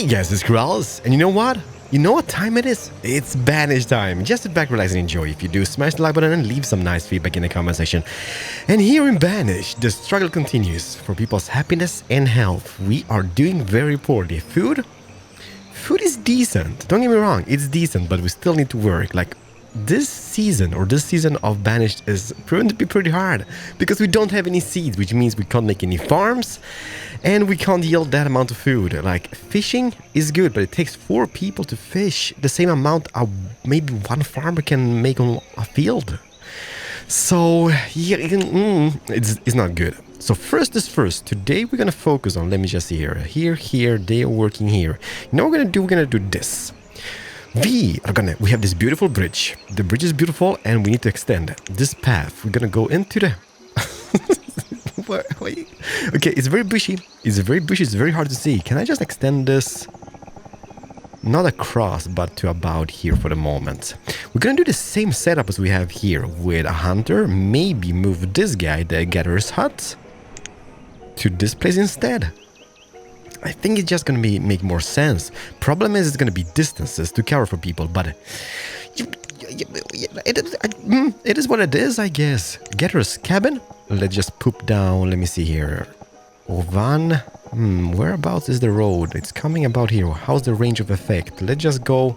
Hey guys, it's Keralis, and you know what? You know what time it is? It's Banished time. Just sit back, relax, and enjoy. If you do, smash the like button and leave some nice feedback in the comment section. And here in Banished, the struggle continues for people's happiness and health. We are doing very poorly. Food is decent. Don't get me wrong, it's decent, but we still need to work. Like this season of Banished is proven to be pretty hard because we don't have any seeds, which means we can't make any farms and we can't yield that amount of food. Like fishing is good, but it takes 4 people to fish the same amount maybe one farmer can make on a field. So yeah, it's not good. So first is first. Today we're gonna focus on, let me just see here, they are working here. You know what we're gonna do this. We have this beautiful bridge. The bridge is beautiful and we need to extend this path. We're gonna go into the wait. Okay, it's very bushy. It's very hard to see. Can I just extend this? Not across, but to about here for the moment. We're gonna do the same setup as we have here with a hunter. Maybe move this guy, the gatherer's hut, to this place instead. I think it's just gonna make more sense. Problem is, it's gonna be distances to cover for people, but it is what it is, I guess. Gatherer's cabin. Let's just poop down. Let me see here. Ovan. Whereabouts is the road? It's coming about here. How's the range of effect? Let's just go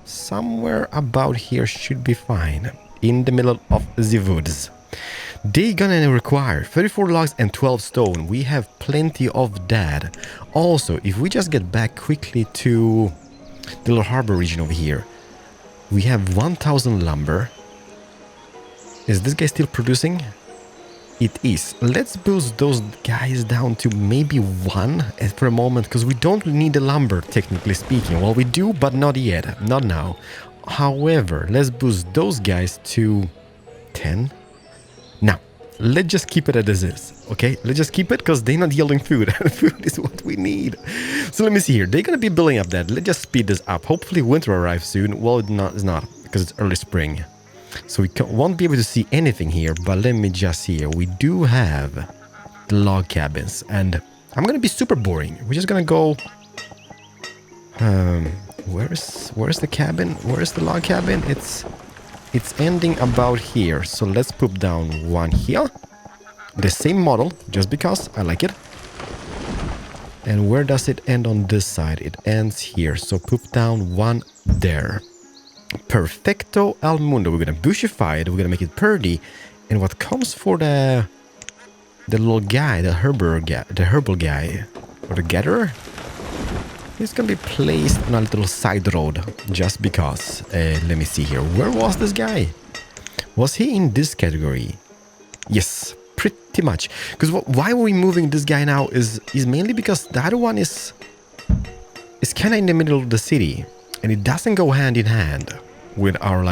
somewhere about here. Should be fine. In the middle of the woods. They gonna require 34 logs and 12 stone. We have plenty of that. Also, if we just get back quickly to the little harbor region over here, we have 1000 lumber. Is this guy still producing? It is. Let's boost those guys down to maybe 1 for a moment, because we don't need the lumber, technically speaking. Well, we do, but not yet. Not now. However, let's boost those guys to 10. Now, let's just keep it as is, okay? Let's just keep it because they're not yielding food. Food is what we need. So let me see here. They're going to be building up that. Let's just speed this up. Hopefully winter arrives soon. Well, it's not because it's early spring. So we won't be able to see anything here, but let me just see here. We do have the log cabins, and I'm going to be super boring. We're just going to go... where's the cabin? Where's the log cabin? It's ending about here, so let's poop down 1 here. The same model, just because I like it. And where does it end on this side? It ends here, so poop down 1 there. Perfecto al mundo. We're gonna bushify it, we're gonna make it pretty. And what comes for the little guy, the herbal guy, or the gatherer? It's gonna be placed on a little side road, just because. Let me see here. Where was this guy? Was he in this category? Yes, pretty much. Because why are we moving this guy now is mainly because the other one is kind of in the middle of the city, and it doesn't go hand in hand with our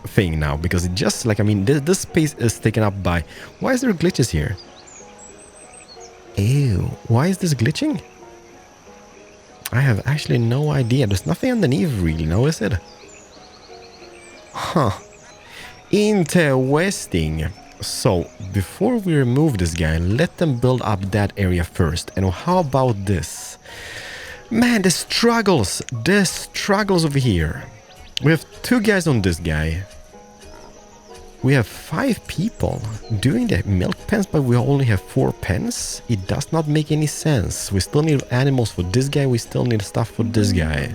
thing now, because it just this space is taken up by. Why is there glitches here? Ew, why is this glitching? I have actually no idea. There's nothing underneath really, no, is it? Huh. Interesting. So, before we remove this guy, let them build up that area first. And how about this? Man, the struggles over here. We have 2 guys on this guy. We have 5 people doing the milk pens, but we only have 4 pens. It does not make any sense. We still need animals for this guy. We still need stuff for this guy.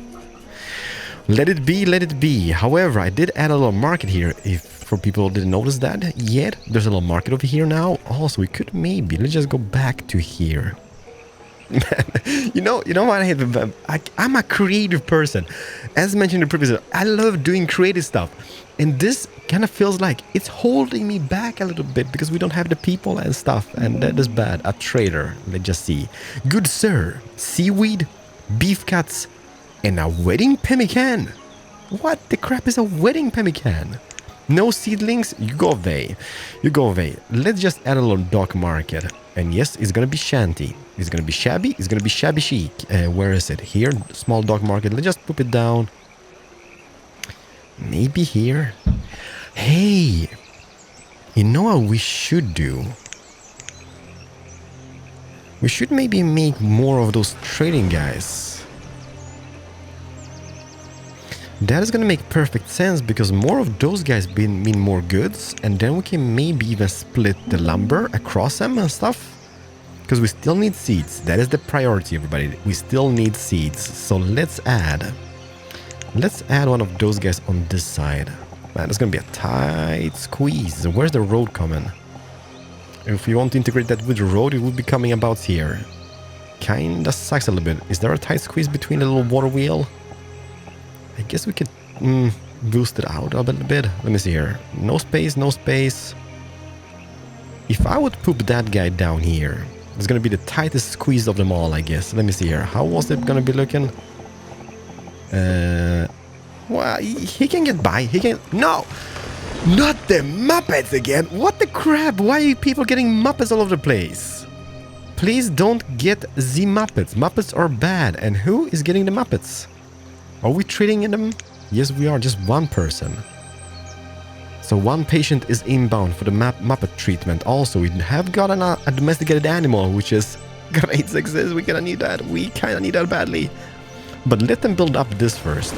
Let it be, let it be. However, I did add a little market here. If for people who didn't notice that yet, there's a little market over here now. Also, we could maybe, let's just go back to here. Man, you know what I hate? I'm a creative person. As mentioned in the previous episode, I love doing creative stuff. And this kind of feels like it's holding me back a little bit because we don't have the people and stuff. And that is bad. A trader. Let's just see. Good sir. Seaweed, beef cuts, and a wedding pemmican. What the crap is a wedding pemmican? No seedlings? You go away. You go away. Let's just add a little dog market. And yes, it's gonna be shanty. It's gonna be shabby. It's gonna be shabby chic. Where is it? Here, small dog market. Let's just put it down. Maybe here. Hey, you know what we should do? We should maybe make more of those trading guys. That is gonna make perfect sense because more of those guys mean more goods, and then we can maybe even split the lumber across them and stuff. Because we still need seeds. That is the priority, everybody. We still need seeds. So let's add one of those guys on this side. Man, it's gonna be a tight squeeze. Where's the road coming? If we want to integrate that with the road, it would be coming about here. Kinda sucks a little bit. Is there a tight squeeze between the little water wheel? I guess we could boost it out a little bit. Let me see here. No space, no space. If I would poop that guy down here, it's gonna be the tightest squeeze of them all, I guess. Let me see here. How was it gonna be looking? Well, he can get by. He can... No! Not the Muppets again! What the crap? Why are people getting Muppets all over the place? Please don't get the Muppets. Muppets are bad. And who is getting the Muppets? Are we treating them? Yes, we are. Just one person. So one patient is inbound for the Muppet treatment. Also, we have got a domesticated animal, which is great success. We're gonna need that. We kind of need that badly. But let them build up this first.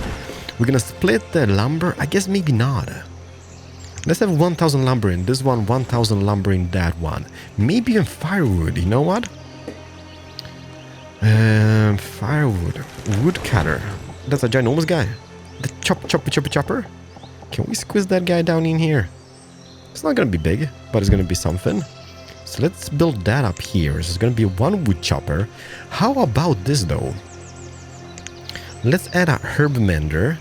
We're gonna split the lumber. I guess maybe not. Let's have 1,000 lumber in this one, 1,000 lumber in that one. Maybe even firewood. You know what? Firewood. Woodcutter. That's a ginormous guy. The chopper. Can we squeeze that guy down in here? It's not gonna be big, but it's gonna be something. So let's build that up here. So it's gonna be one wood chopper. How about this though? Let's add a herb mender.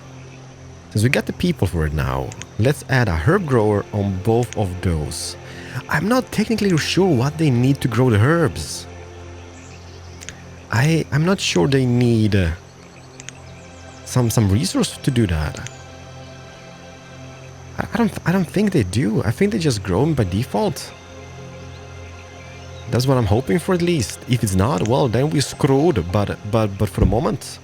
Since we got the people for it now, let's add a herb grower on both of those. I'm not technically sure what they need to grow the herbs. I'm not sure they need some resource to do that. I don't think they do. I think they just grow them by default. That's what I'm hoping for at least. If it's not, well, then we're screwed. But for the moment,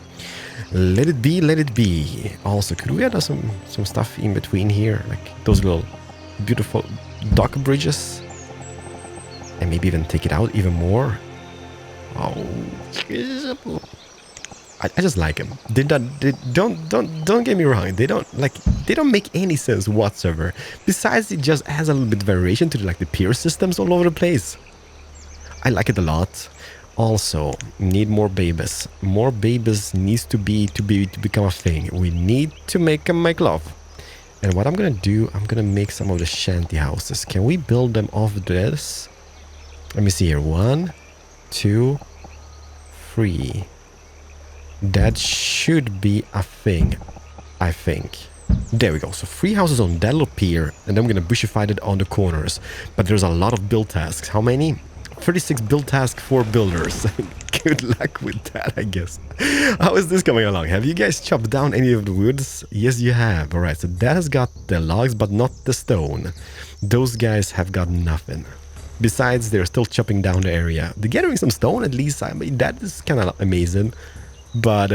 let it be, let it be. Also, could we add some stuff in between here? Like those little beautiful dock bridges? And maybe even take it out even more? Oh, I just like them. Don't get me wrong. They don't make any sense whatsoever. Besides, it just adds a little bit of variation to the pier systems all over the place. I like it a lot. Also, need more babies. More babies needs to become a thing. We need to make love. And what I'm gonna do, I'm gonna make some of the shanty houses. Can we build them off this? Let me see here. 1, 2, 3. That should be a thing, I think. There we go. So 3 houses on that little pier, and then we're gonna bushify it on the corners. But there's a lot of build tasks. How many? 36 build tasks for builders. Good luck with that, I guess. How is this coming along? Have you guys chopped down any of the woods? Yes, you have. All right, so that has got the logs, but not the stone. Those guys have got nothing. Besides, they're still chopping down the area. They're gathering some stone at least. I mean, that is kind of amazing. But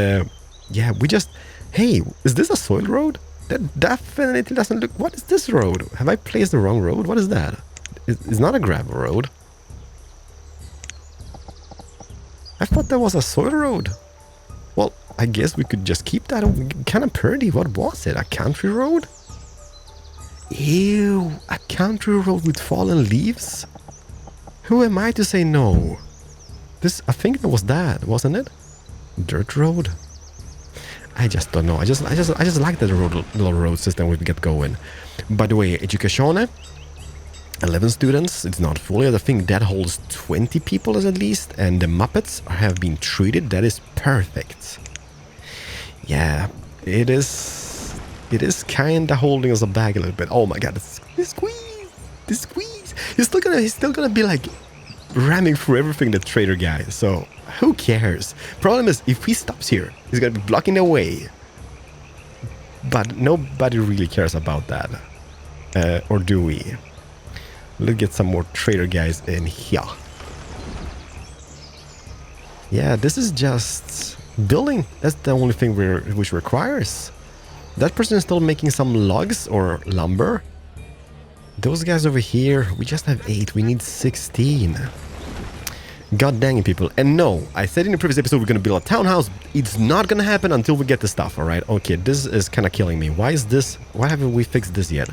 yeah, we just... Hey, is this a soil road? That definitely doesn't look... What is this road? Have I placed the wrong road? What is that? It's not a gravel road. I thought that was a soil road. Well, I guess we could just keep that kind of pretty. What was it? A country road? Ew, a country road with fallen leaves? Who am I to say no? I think that was that, wasn't it? Dirt road? I just don't know. I just like that little road system we get going. By the way, education, 11 students. It's not fully. I think that holds 20 people at least, and the Muppets have been treated. That is perfect. Yeah, it is. It is kind of holding us back a little bit. Oh my god, the squeeze. He's still gonna be like ramming through everything, the trader guy. So who cares? Problem is, if he stops here, he's gonna be blocking the way. But nobody really cares about that, or do we? Let's get some more trader guys in here. Yeah, this is just building. That's the only thing which requires. That person is still making some logs or lumber. Those guys over here, we just have 8. We need 16. God dang it, people. And no, I said in the previous episode we're gonna build a townhouse. It's not gonna happen until we get the stuff, alright? Okay, this is kind of killing me. Why is this? Why haven't we fixed this yet?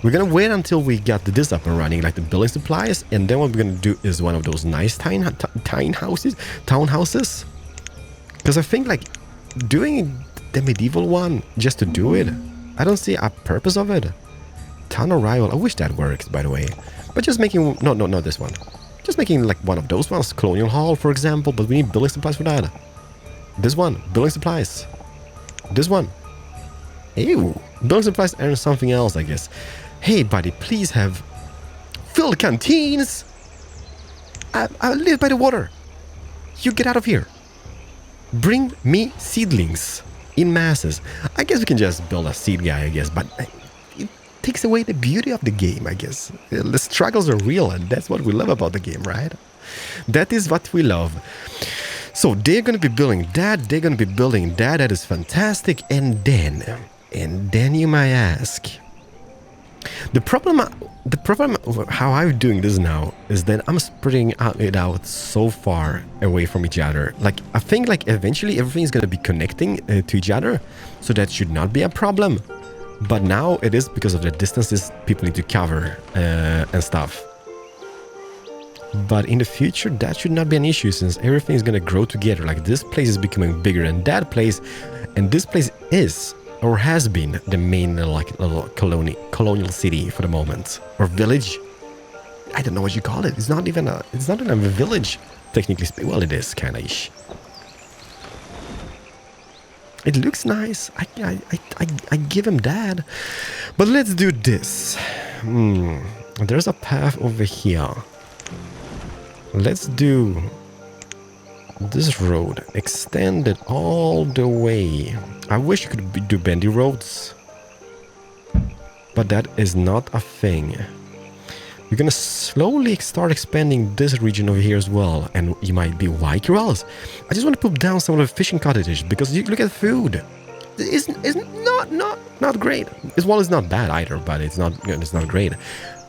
We're gonna wait until we got this up and running, like the building supplies, and then what we're gonna do is one of those nice townhouses. Because I think like doing the medieval one just to do it, I don't see a purpose of it. Town arrival. I wish that works, by the way. But just making no, not this one. Just making like one of those ones, colonial hall, for example. But we need building supplies for that. This one, building supplies. This one. Ew. Building supplies and something else, I guess. Hey, buddy, please have filled canteens. I live by the water. You get out of here. Bring me seedlings in masses. I guess we can just build a seed guy, I guess, but it takes away the beauty of the game, I guess. The struggles are real, and that's what we love about the game, right? That is what we love. So they're going to be building that, they're going to be building that. That is fantastic. And then you might ask, the problem how I'm doing this now is that I'm spreading it out so far away from each other. Like, I think like eventually everything is going to be connecting to each other, so that should not be a problem. But now it is because of the distances people need to cover and stuff. But in the future, that should not be an issue, since everything is going to grow together. Like, this place is becoming bigger than that place, and this place is or has been the main like little colonial city for the moment, or village. I don't know what you call it. It's not even a village technically. Well, it is kind of ish. It looks nice. I give him that. But let's do this. There's a path over here. Let's do this road. Extend it all the way. I wish you could do bendy roads, but that is not a thing. We're gonna slowly start expanding this region over here as well. And you might be, why, Keralis? I just want to put down some of the fishing cottages, because you look at food. It's not great. Well, it's not bad either, but it's not great.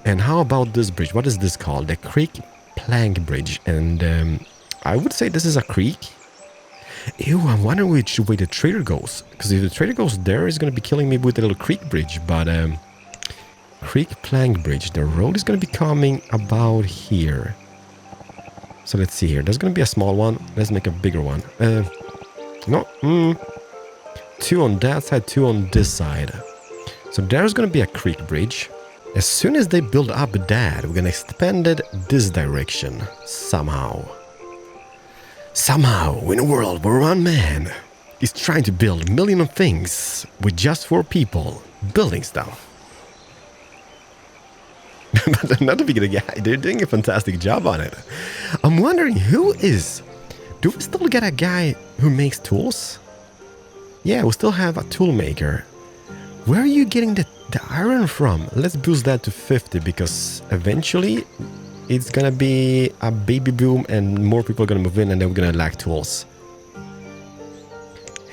And how about this bridge? What is this called? The Creek Plank Bridge. And I would say this is a creek. Ew, I'm wondering which way the trader goes. Because if the trader goes there, he's going to be killing me with the little creek bridge. But Creek Plank Bridge. The road is going to be coming about here. So let's see here. There's going to be a small one. Let's make a bigger one. No. 2 on that side, 2 on this side. So there's going to be a creek bridge. As soon as they build up that, we're going to expand it this direction. Somehow. Somehow, in a world where one man is trying to build a million of things with just 4 people building stuff. But not to be the guy, they're doing a fantastic job on it. I'm wondering who is... Do we still get a guy who makes tools? Yeah, we still have a tool maker. Where are you getting the iron from? Let's boost that to 50, because eventually it's gonna be a baby boom and more people are gonna move in, and then we're gonna lack tools.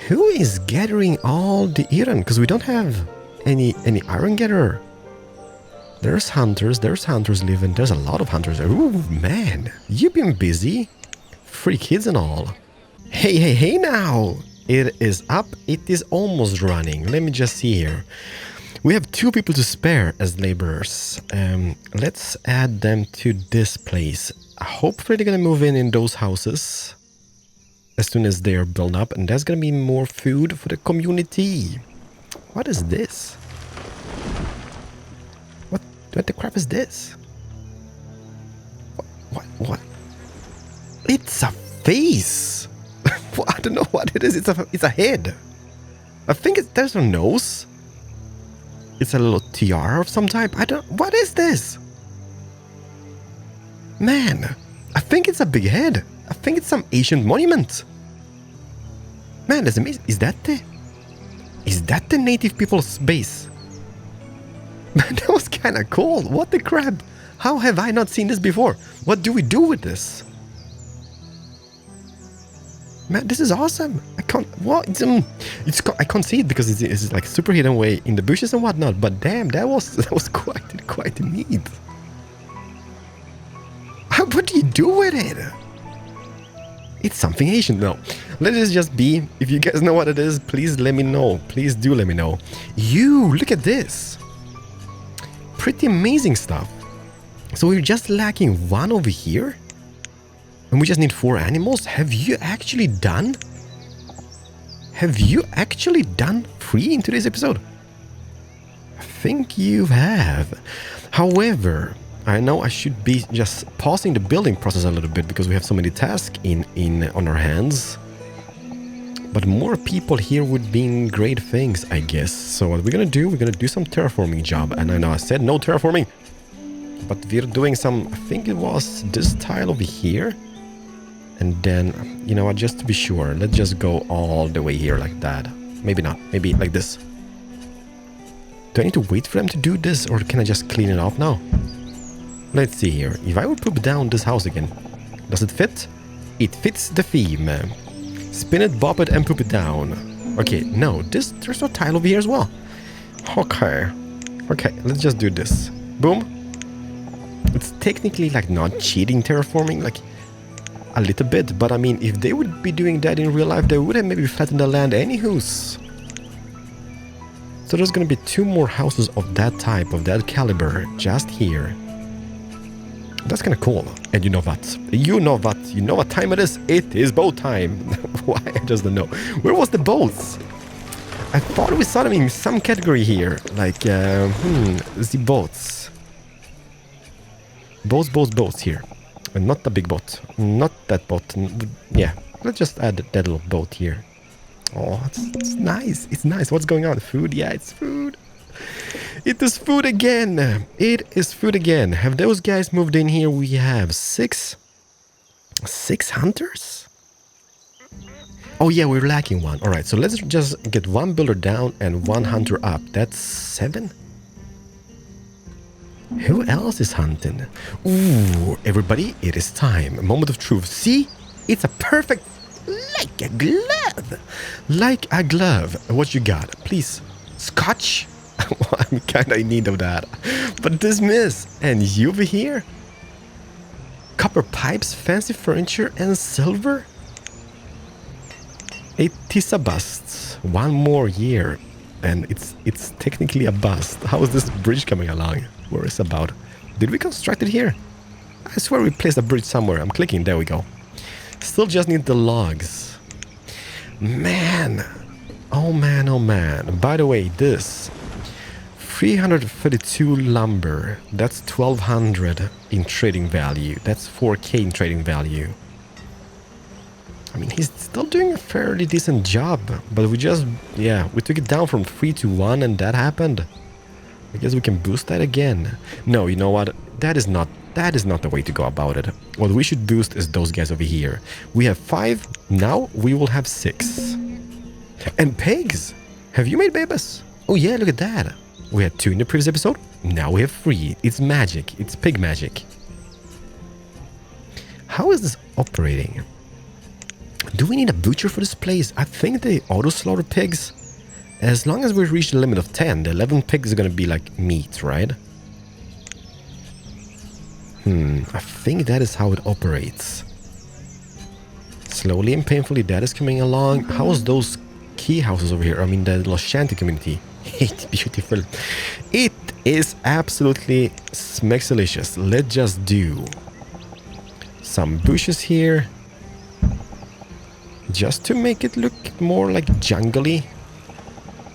Who is gathering all the iron? Because we don't have any iron gatherer. There's hunters living. There's a lot of hunters. Ooh, man, you've been busy. 3 kids and all. Hey now. It is up. It is almost running. Let me just see here. We have 2 people to spare as laborers. Let's add them to this place. Hopefully they're gonna move in those houses as soon as they are built up, and there's gonna be more food for the community. What is this? What the crap is this? What? It's a face. I don't know what it is. It's a head. I think there's a nose. It's a little tiara of some type. What is this? Man, I think it's a big head. I think it's some ancient monument. Man, that's amazing. Is that the native people's base? Man, that was kind of cool. What the crap? How have I not seen this before? What do we do with this? Man, this is awesome. I can't. What? I can't see it because it's like super hidden away in the bushes and whatnot. But damn, that was quite neat. I What do you do with it? It's something ancient. No, let it just be. If you guys know what it is, please let me know. Please do let me know. Look at this. Pretty amazing stuff. So we're just lacking one over here? And we just need 4 animals? Have you actually done 3 in today's episode? I think you have. However, I know I should be just pausing the building process a little bit because we have so many tasks on our hands. But more people here would be great things, I guess. So what we're gonna do some terraforming job. And I know I said no terraforming, but we're doing some, I think it was this tile over here. And then, you know what, just to be sure, let's just go all the way here like that. Maybe not, maybe like this. Do I need to wait for them to do this, or can I just clean it off now? Let's see here. If I would poop down this house again, does it fit? It fits the theme. Spin it, bop it, and poop it down. Okay, no, there's no tile over here as well. Okay, let's just do this. Boom. It's technically like not cheating terraforming, like a little bit, but I mean, if they would be doing that in real life, they would have maybe flattened the land anywho's. So there's gonna be 2 more houses of that type, of that caliber, just here. That's kind of cool. And you know what? You know what time it is? It is boat time. Why? I just don't know. Where was the boats? I thought we saw them in some category here. Like, the boats. Boats here. And not the big boat. Not that boat. Yeah, let's just add that little boat here. Oh, it's nice. It's nice. What's going on? Food? Yeah, it's food. It is food again. It is food again. Have those guys moved in here? We have 6 hunters? Oh yeah, we're lacking 1. All right, so let's just get 1 builder down and 1 hunter up. That's 7. Who else is hunting? Ooh, everybody, it is time. A moment of truth. See? It's a perfect... like a glove. Like a glove. What you got? Please. Scotch? I'm kinda in need of that. But dismiss. And you over here? Copper pipes, fancy furniture, and silver? It is a bust. 1 more year. And it's technically a bust. How is this bridge coming along? Where is it about? Did we construct it here? I swear we placed a bridge somewhere. I'm clicking. There we go. Still just need the logs. Man. Oh man, oh man. By the way, this 332 lumber. That's 1200 in trading value. That's 4k in trading value. I mean, he's still doing a fairly decent job, but we just, yeah, we took it down from 3 to 1 and that happened. I guess we can boost that again. No, you know what? That is not the way to go about it. What we should boost is those guys over here. We have 5, now we will have 6. And pigs! Have you made babies? Oh yeah, look at that. We had 2 in the previous episode, now we have 3. It's magic, it's pig magic. How is this operating? Do we need a butcher for this place? I think they auto-slaughter pigs. As long as we reach the limit of 10, the 11 pigs are gonna be like meat, right? I think that is how it operates. Slowly and painfully that is coming along. How's those key houses over here? I mean the little shanty community. It's beautiful. It is absolutely smexalicious. Let's just do some bushes here. Just to make it look more like jungly.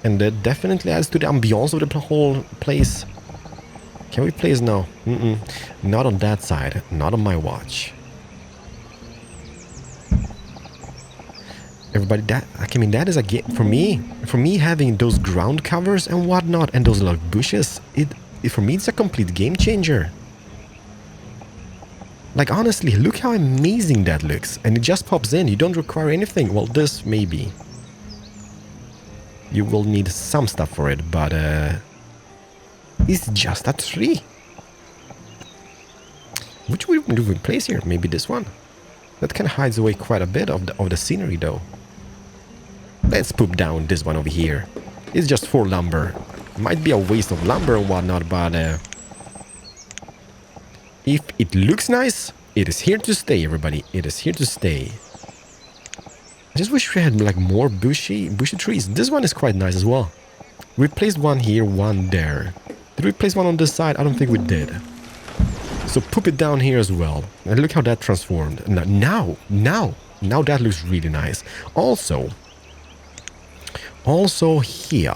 And that definitely adds to the ambiance of the whole place. Can we place now? Not on that side. Not on my watch. Everybody, I mean, that is a game for me. For me, having those ground covers and whatnot, and those like bushes, for me, it's a complete game changer. Like honestly, look how amazing that looks, and it just pops in. You don't require anything. Well, this maybe. You will need some stuff for it, but it's just a tree. Which one do we place here? Maybe this one. That kind of hides away quite a bit of the scenery, though. Let's poop down this one over here. It's just 4 lumber. Might be a waste of lumber and whatnot, but if it looks nice, It is here to stay, everybody. It is here to stay. I just wish we had like more bushy trees. This one is quite nice as well. We placed one here, one there. Did we place one on this side? I don't think we did. So put it down here as well. And look how that transformed. Now that looks really nice. Also here,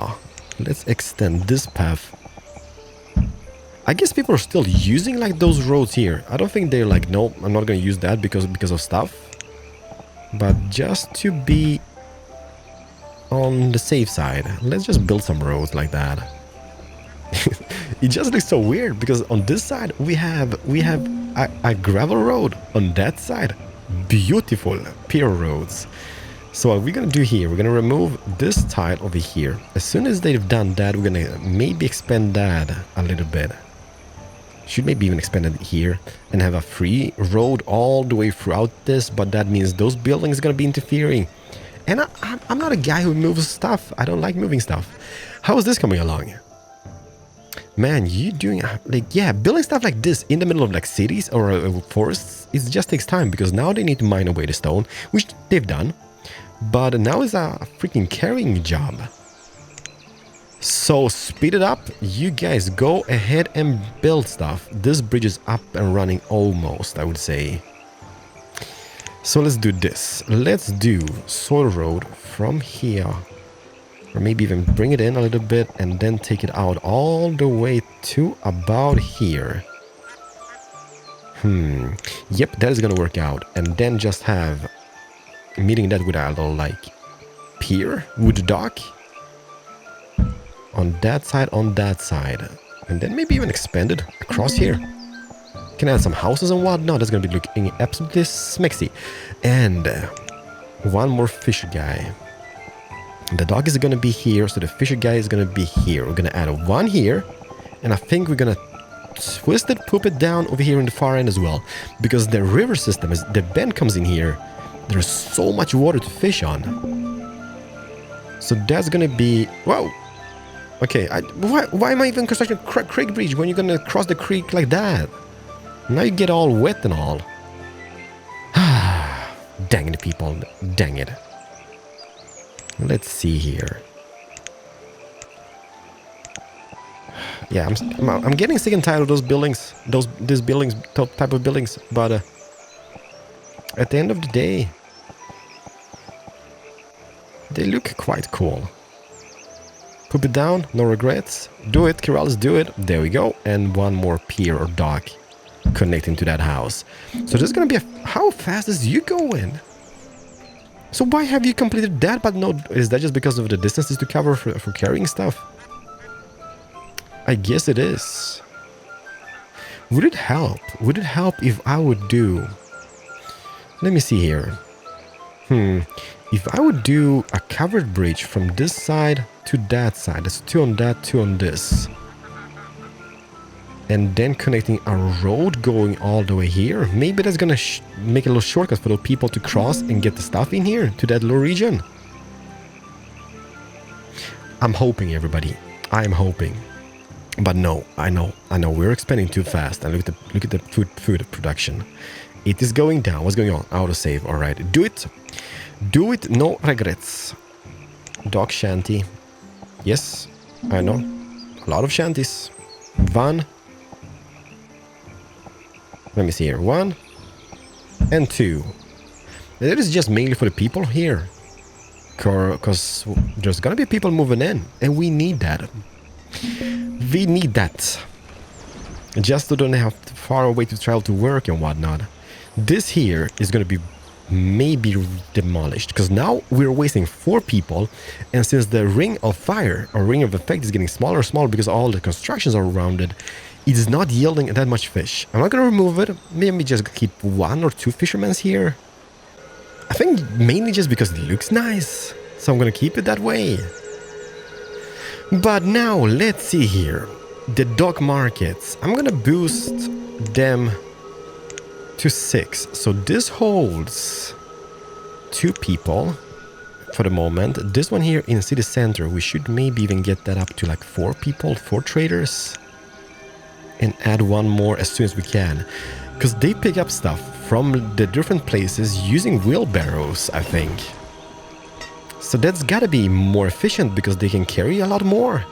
let's extend this path. I guess people are still using like those roads here. I don't think they're like, no, I'm not going to use that because of stuff. But just to be on the safe side, let's just build some roads like that. It just looks so weird because on this side we have a gravel road. On that side, beautiful pier roads. So what we're gonna do here, we're gonna remove this tile over here. As soon as they've done that, we're gonna maybe expand that a little bit. Should maybe even expand it here and have a free road all the way throughout this, but that means those buildings are gonna be interfering. And I'm not a guy who moves stuff. I don't like moving stuff. How is this coming along? Man, you doing like, yeah, building stuff like this in the middle of like cities or forests, it just takes time because now they need to mine away the stone, which they've done. But now it's a freaking carrying job. So speed it up. You guys go ahead and build stuff. This bridge is up and running almost, I would say. So let's do this. Let's do soil road from here. Or maybe even bring it in a little bit and then take it out all the way to about here. Yep, that is gonna work out. And then just have meeting that with a little like pier, wood dock. On that side, and then maybe even expand it across here. Can add some houses and whatnot. That's gonna be looking absolutely smexy. And one more fisher guy. The dock is gonna be here, so the fisher guy is gonna be here. We're gonna add one here, and I think we're gonna twist it, poop it down over here in the far end as well, because the river system is the bend comes in here. There's so much water to fish on. So that's gonna be wow. Okay, why am I even constructing a creek bridge when you're gonna cross the creek like that? Now you get all wet and all. Dang it, people. Dang it. Let's see here. Yeah, I'm getting sick and tired of those buildings, these buildings, type of buildings. But at the end of the day, they look quite cool. Put it down, no regrets. Do it, Keralis, do it. There we go. And one more pier or dock connecting to that house. So there's gonna be how fast is you going? So why have you completed that? But no, is that just because of the distances to cover for carrying stuff? I guess it is. Would it help? Would it help if I would do... Let me see here. If I would do a covered bridge from this side to that side, that's 2 on that, 2 on this. And then connecting a road going all the way here. Maybe that's gonna make a little shortcut for the people to cross and get the stuff in here to that little region. I'm hoping, everybody. I'm hoping. But no, I know, we're expanding too fast. And look at the food production. It is going down. What's going on? Autosave. All right, do it. Do it. No regrets. Dock shanty. Yes, I know. A lot of shanties. One. Let me see here. 1 and 2. That is just mainly for the people here. Because there's gonna be people moving in. And we need that. We need that. Just so they don't have far away to travel to work and whatnot. This here is gonna be maybe demolished. Because now we're wasting 4 people. And since the ring of fire or ring of effect is getting smaller and smaller because all the constructions are around it, it is not yielding that much fish. I'm not gonna remove it. Maybe just keep 1 or 2 fishermen here. I think mainly just because it looks nice. So I'm gonna keep it that way. But now let's see here. The dock markets. I'm gonna boost them to 6. So this holds 2 people for the moment. This one here in city center, we should maybe even get that up to like 4 people, 4 traders. And add 1 more as soon as we can. Because they pick up stuff from the different places using wheelbarrows, I think. So that's gotta be more efficient because they can carry a lot more.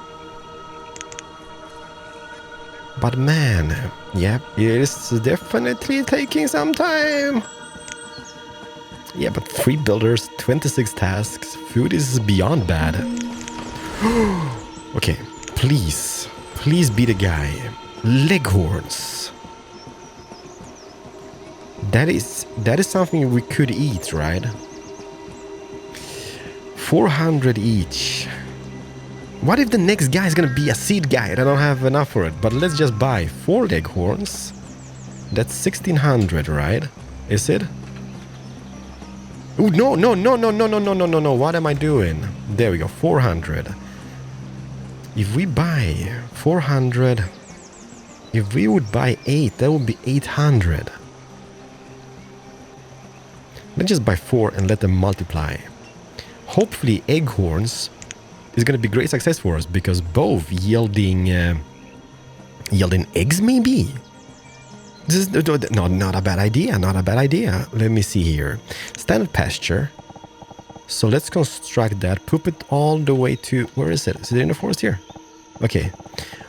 But man, yeah, it is definitely taking some time. Yeah, but 3 builders, 26 tasks, food is beyond bad. Okay, please be the guy. Leghorns. That is something we could eat, right? 400 each. What if the next guy is gonna be a seed guy and I don't have enough for it? But let's just buy 4 leghorns. That's 1600, right? Is it? Oh, no. What am I doing? There we go, 400. If we buy 400, if we would buy 8, that would be 800. Let's just buy 4 and let them multiply. Hopefully Eghorns is going to be great success for us because both yielding eggs maybe. This is no, not a bad idea, not a bad idea. Let me see here. Standard pasture. So let's construct that, poop it all the way to, where is it? Is it in the forest here? Okay.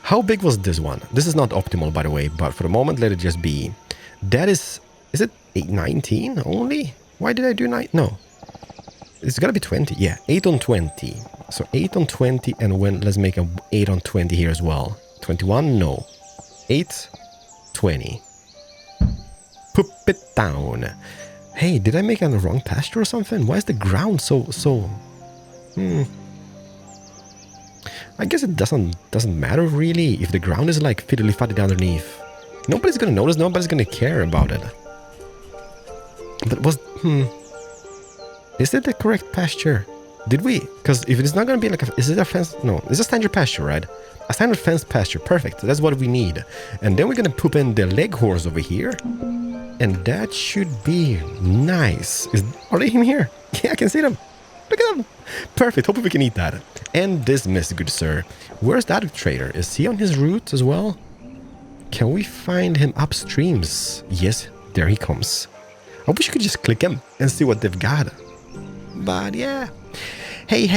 How big was this one? This is not optimal, by the way, but for the moment, let it just be. That is it 19 only? Why did I do 9? No. It's gotta be 20. Yeah, 8 on 20. So 8 on 20, and let's make a 8 on 20 here as well. 21? No. 8, 20. Poop it down. Hey, did I make a wrong pasture or something? Why is the ground so... I guess it doesn't matter really if the ground is like fiddly fatty underneath. Nobody's gonna notice, nobody's gonna care about it. But is it the correct pasture? Did we? Because if it's not gonna be like is it a fence? No, it's a standard pasture, right? A standard fenced pasture, perfect. That's what we need. And then we're gonna poop in the leghorns over here. And that should be nice. Are they in here? Yeah, I can see them. Look at them. Perfect. Hopefully we can eat that. And dismiss, good sir. Where's the other trader? Is he on his route as well? Can we find him upstreams? Yes, there he comes. I wish you could just click him and see what they've got. But yeah. Hey.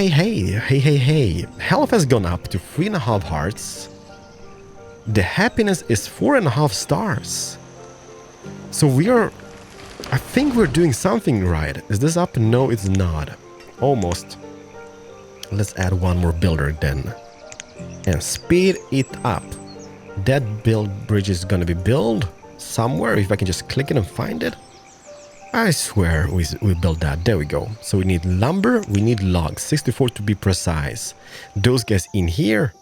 Health has gone up to 3.5 hearts. The happiness is 4.5 stars. So I think we're doing something right. Is this up? No, it's not. Almost. Let's add one more builder then. And speed it up. That bridge is gonna be built somewhere. If I can just click it and find it. I swear we built that. There we go. So we need lumber, we need logs. 64 to be precise. Those guys in here.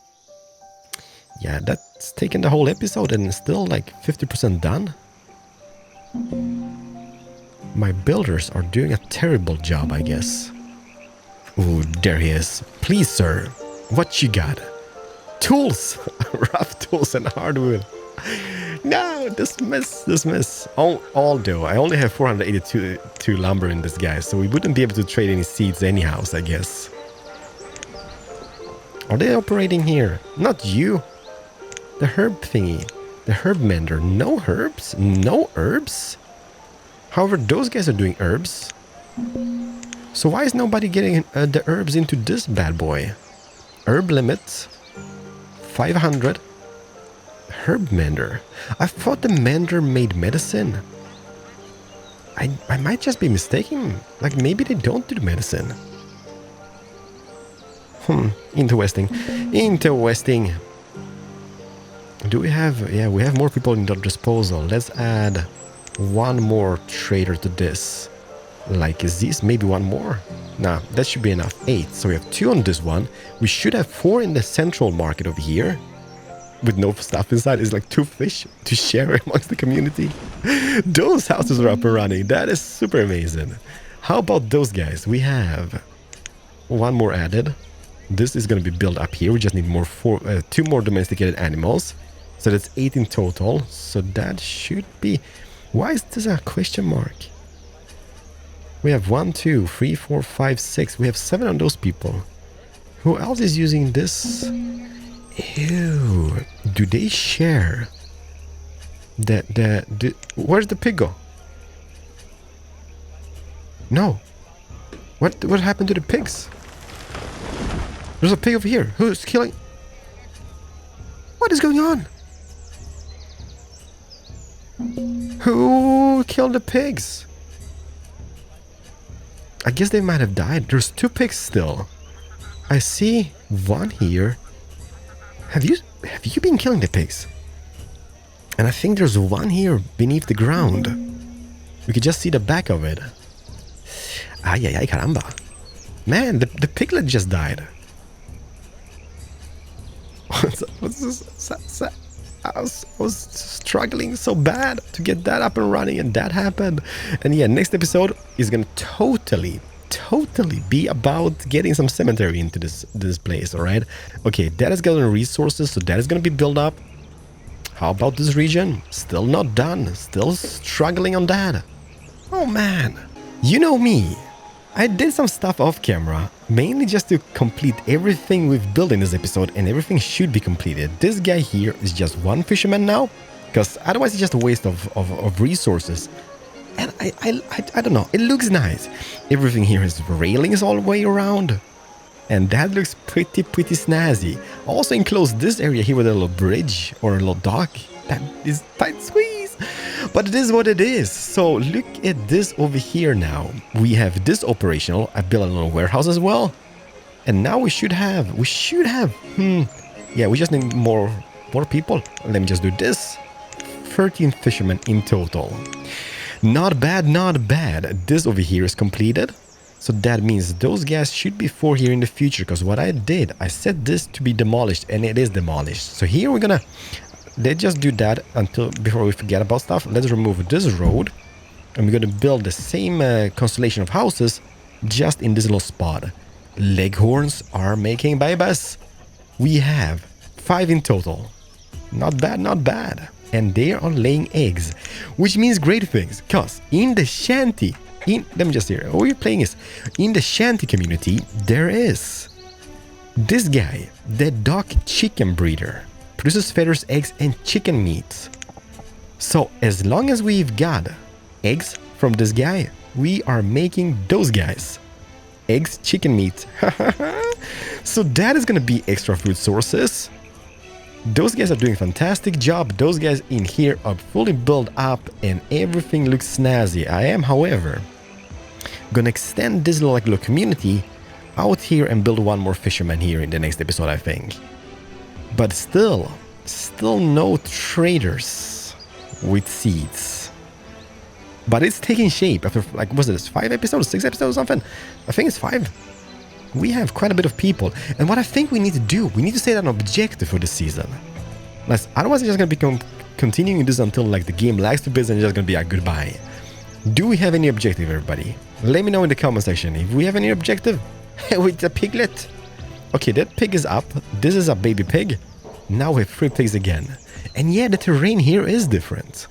Yeah, that's taken the whole episode and still like 50% done. My builders are doing a terrible job, I guess. Ooh, there he is. Please, sir. What you got? Tools! Rough tools and hardwood. No, dismiss. Although I only have 482 lumber in this guy, so we wouldn't be able to trade any seeds anyhow, I guess. Are they operating here? Not you. The herb thingy. The herb mender. No herbs? No herbs? However, those guys are doing herbs. So why is nobody getting the herbs into this bad boy? Herb limit. 500. Herb mender. I thought the mender made medicine. I might just be mistaken. Like maybe they don't do the medicine. Interesting. Do we have... Yeah, we have more people in the disposal. Let's add one more trader to this. Like, is this maybe one more? Nah, that should be enough. 8. So we have 2 on this one. We should have 4 in the central market over here. With no stuff inside. It's like 2 fish to share amongst the community. Those houses are up and running. That is super amazing. How about those guys? We have 1 more added. This is going to be built up here. We just need 2 more domesticated animals. So that's 8 in total. So that should be... Why is this a question mark? We have 1, 2, 3, 4, 5, 6. We have 7 on those people. Who else is using this? Ew. Do they share? Where's the pig go? No. What happened to the pigs? There's a pig over here. Who's killing? What is going on? Who killed the pigs? I guess they might have died. There's 2 pigs still. I see one here. Have you been killing the pigs? And I think there's one here beneath the ground. We could just see the back of it. Ay, ay, ay, caramba. Man, the piglet just died. What's this? I was struggling so bad to get that up and running, and that happened. And yeah, next episode is gonna totally be about getting some cemetery into this place, alright? Okay, that is gathering resources, so that is gonna be built up. How about this region? Still not done. Still struggling on that. Oh man. You know me. I did some stuff off camera, mainly just to complete everything we've built in this episode, and everything should be completed. This guy here is just one fisherman now, because otherwise it's just a waste of resources. And I don't know, it looks nice. Everything here has railings all the way around, and that looks pretty snazzy. Also enclosed this area here with a little bridge or a little dock. That is tight squeeze. But it is what it is. So look at this over here now. We have this operational. I built a little warehouse as well. And now we should have, yeah, we just need more people. Let me just do this. 13 fishermen in total. Not bad, not bad. This over here is completed. So that means those guys should be 4 here in the future. Because what I did, I set this to be demolished, and it is demolished. So here we're gonna... Let's just do that before we forget about stuff. Let's remove this road, and we're gonna build the same constellation of houses just in this little spot. Leghorns are making babies. We have 5 in total. Not bad, not bad. And they are laying eggs, which means great things. Cause in the shanty, let me just hear. What we're playing is in the shanty community. There is this guy, the duck chicken breeder. Produces feathers, eggs, and chicken meat. So as long as we've got eggs from this guy, we are making those guys. Eggs, chicken meat. So that is gonna be extra food sources. Those guys are doing a fantastic job. Those guys in here are fully built up and everything looks snazzy. I am, however, gonna extend this little community out here and build one more fisherman here in the next episode, I think. But still no traders with seeds. But it's taking shape after, was it 5 episodes, 6 episodes or something? I think it's 5. We have quite a bit of people. And what I think we need to do, we need to set an objective for this season. Otherwise it's just going to be continuing this until the game lags to bits and it's just going to be a goodbye. Do we have any objective, everybody? Let me know in the comment section if we have any objective with the piglet. Okay, that pig is up. This is a baby pig. Now we have 3 pigs again. And yeah, the terrain here is different.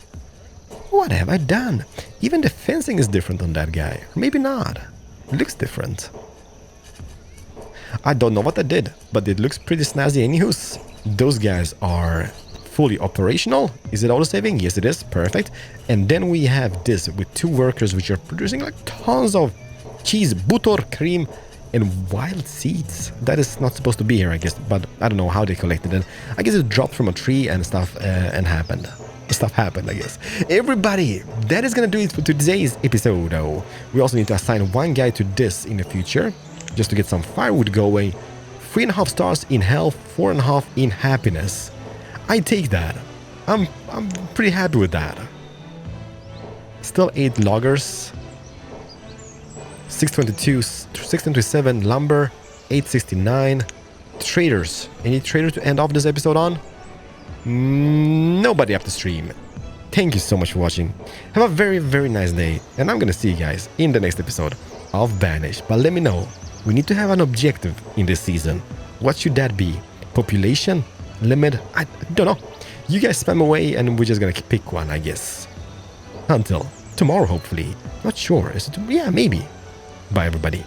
What have I done? Even the fencing is different on that guy. Maybe not. It looks different. I don't know what I did, but it looks pretty snazzy anyways. Those guys are fully operational. Is it auto-saving? Yes, it is. Perfect. And then we have this with 2 workers which are producing tons of cheese, butter, cream, and wild seeds. That is not supposed to be here, I guess, but I don't know how they collected it. I guess it dropped from a tree and stuff and happened. Stuff happened, I guess. Everybody, that is gonna do it for today's episode, though. We also need to assign 1 guy to this in the future, just to get some firewood going. 3.5 stars in health, 4.5 in happiness. I take that. I'm pretty happy with that. Still 8 loggers. 622, 627 lumber, 869 traders. Any trader to end off this episode on? Nobody up the stream. Thank you so much for watching. Have a very, very nice day, and I'm gonna see you guys in the next episode of Banished. But let me know, we need to have an objective in this season. What should that be? Population? Limit? I don't know. You guys spam away and we're just gonna pick one, I guess. Until tomorrow, hopefully. Not sure. Is it? Yeah, maybe. Bye, everybody.